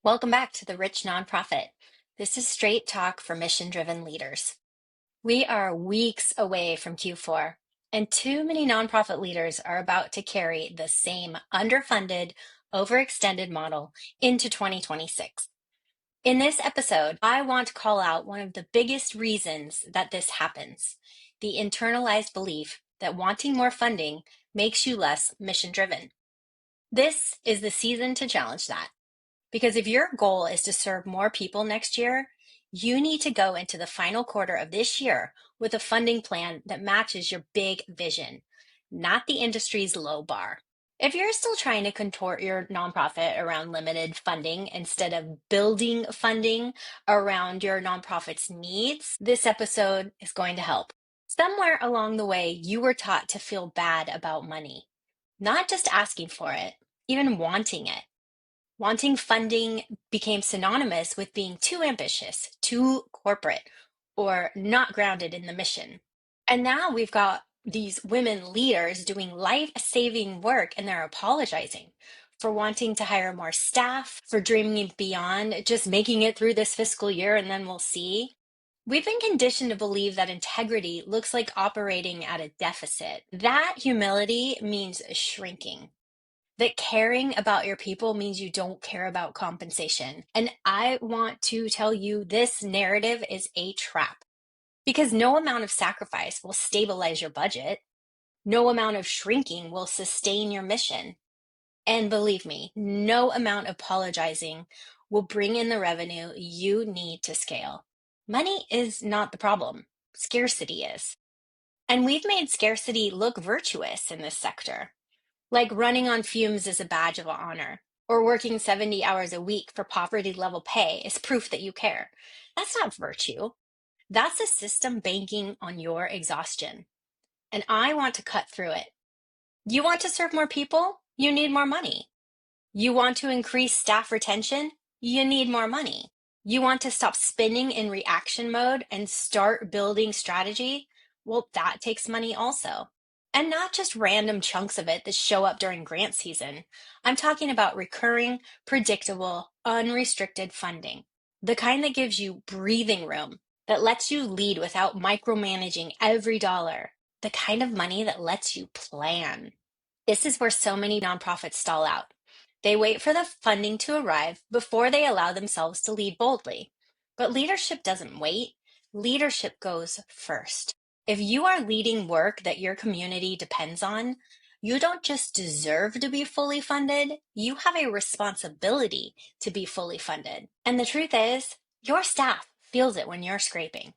Welcome back to the Rich Nonprofit. This is straight talk for mission-driven leaders. We are weeks away from Q4, and too many nonprofit leaders are about to carry the same underfunded, overextended model into 2026. In this episode, I want to call out one of the biggest reasons that this happens, the internalized belief that wanting more funding makes you less mission-driven. This is the season to challenge that. Because if your goal is to serve more people next year, you need to go into the final quarter of this year with a funding plan that matches your big vision, not the industry's low bar. If you're still trying to contort your nonprofit around limited funding instead of building funding around your nonprofit's needs, this episode is going to help. Somewhere along the way, you were taught to feel bad about money, not just asking for it, even wanting it. Wanting funding became synonymous with being too ambitious, too corporate, or not grounded in the mission. And now we've got these women leaders doing life-saving work, and they're apologizing for wanting to hire more staff, for dreaming beyond just making it through this fiscal year and then we'll see. We've been conditioned to believe that integrity looks like operating at a deficit. That humility means shrinking, that caring about your people means you don't care about compensation. And I want to tell you this narrative is a trap because no amount of sacrifice will stabilize your budget. No amount of shrinking will sustain your mission. And believe me, no amount of apologizing will bring in the revenue you need to scale. Money is not the problem. Scarcity is. And we've made scarcity look virtuous in this sector. Like running on fumes is a badge of honor, or working 70 hours a week for poverty level pay is proof that you care. That's not virtue. That's a system banking on your exhaustion. And I want to cut through it. You want to serve more people? You need more money. You want to increase staff retention? You need more money. You want to stop spinning in reaction mode and start building strategy? Well, that takes money also. And not just random chunks of it that show up during grant season. I'm talking about recurring, predictable, unrestricted funding. The kind that gives you breathing room, that lets you lead without micromanaging every dollar. The kind of money that lets you plan. This is where so many nonprofits stall out. They wait for the funding to arrive before they allow themselves to lead boldly. But leadership doesn't wait. Leadership goes first. If you are leading work that your community depends on, you don't just deserve to be fully funded, you have a responsibility to be fully funded. And the truth is, your staff feels it when you're scraping.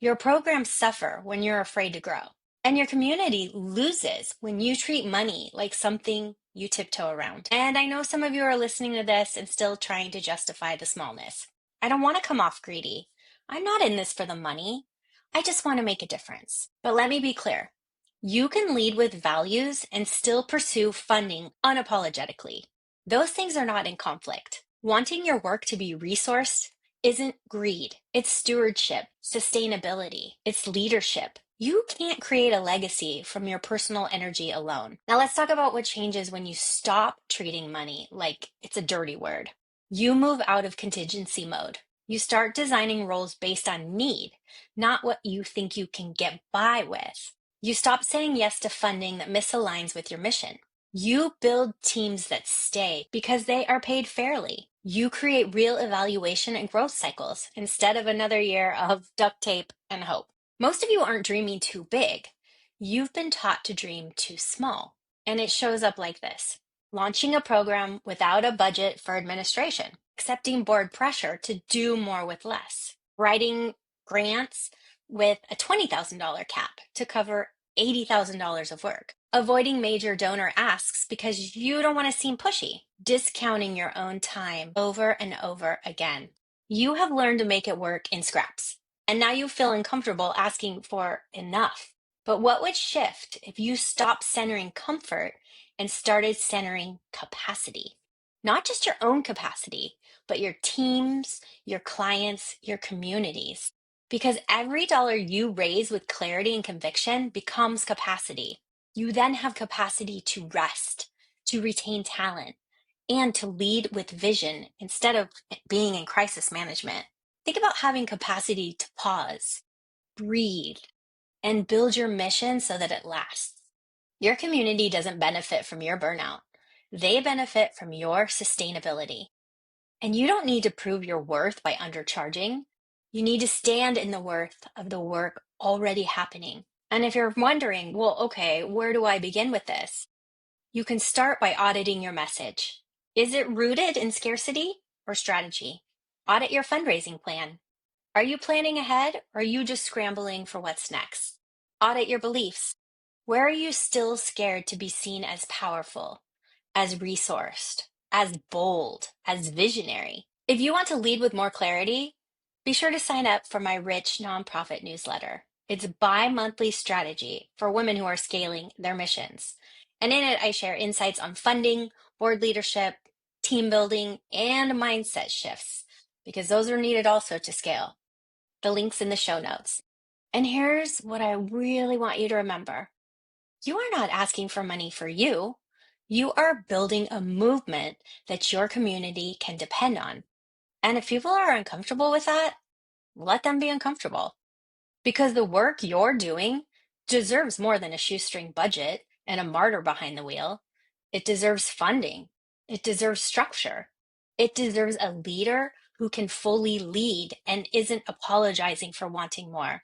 Your programs suffer when you're afraid to grow. And your community loses when you treat money like something you tiptoe around. And I know some of you are listening to this and still trying to justify the smallness. I don't want to come off greedy. I'm not in this for the money. I just want to make a difference. But let me be clear. You can lead with values and still pursue funding unapologetically. Those things are not in conflict. Wanting your work to be resourced isn't greed. It's stewardship, sustainability, it's leadership. You can't create a legacy from your personal energy alone. Now let's talk about what changes when you stop treating money like it's a dirty word. You move out of contingency mode. You start designing roles based on need, not what you think you can get by with. You stop saying yes to funding that misaligns with your mission. You build teams that stay because they are paid fairly. You create real evaluation and growth cycles instead of another year of duct tape and hope. Most of you aren't dreaming too big. You've been taught to dream too small. And it shows up like this. Launching a program without a budget for administration, accepting board pressure to do more with less, writing grants with a $20,000 cap to cover $80,000 of work, avoiding major donor asks because you don't want to seem pushy, discounting your own time over and over again. You have learned to make it work in scraps, and now you feel uncomfortable asking for enough. But what would shift if you stopped centering comfort and started centering capacity? Not just your own capacity, but your teams, your clients, your communities. Because every dollar you raise with clarity and conviction becomes capacity. You then have capacity to rest, to retain talent, and to lead with vision instead of being in crisis management. Think about having capacity to pause, breathe, and build your mission so that it lasts. Your community doesn't benefit from your burnout. They benefit from your sustainability. And you don't need to prove your worth by undercharging. You need to stand in the worth of the work already happening. And if you're wondering, well, okay, where do I begin with this? You can start by auditing your message. Is it rooted in scarcity or strategy? Audit your fundraising plan. Are you planning ahead or are you just scrambling for what's next? Audit your beliefs. Where are you still scared to be seen as powerful, as resourced, as bold, as visionary? If you want to lead with more clarity, be sure to sign up for my Rich Nonprofit newsletter. It's a bi-monthly strategy for women who are scaling their missions. And in it, I share insights on funding, board leadership, team building, and mindset shifts, because those are needed also to scale. The link's in the show notes. And here's what I really want you to remember. You are not asking for money for you. You are building a movement that your community can depend on. And if people are uncomfortable with that, let them be uncomfortable. Because the work you're doing deserves more than a shoestring budget and a martyr behind the wheel. It deserves funding. It deserves structure. It deserves a leader who can fully lead and isn't apologizing for wanting more.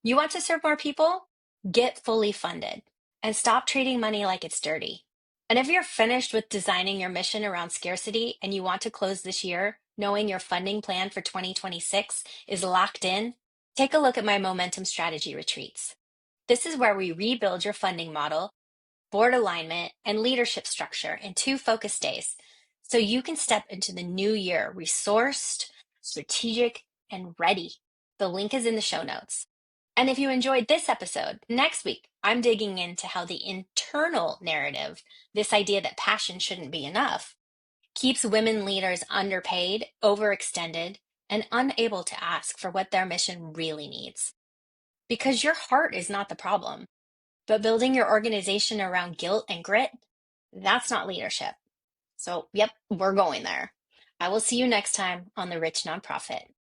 You want to serve more people? Get fully funded and stop treating money like it's dirty. And if you're finished with designing your mission around scarcity and you want to close this year, knowing your funding plan for 2026 is locked in, take a look at my Momentum Strategy Retreats. This is where we rebuild your funding model, board alignment, and leadership structure in 2 focus days so you can step into the new year resourced, strategic, and ready. The link is in the show notes. And if you enjoyed this episode, next week, I'm digging into how the internal narrative, this idea that passion shouldn't be enough, keeps women leaders underpaid, overextended, and unable to ask for what their mission really needs. Because your heart is not the problem, but building your organization around guilt and grit, that's not leadership. So, yep, we're going there. I will see you next time on The Rich Nonprofit.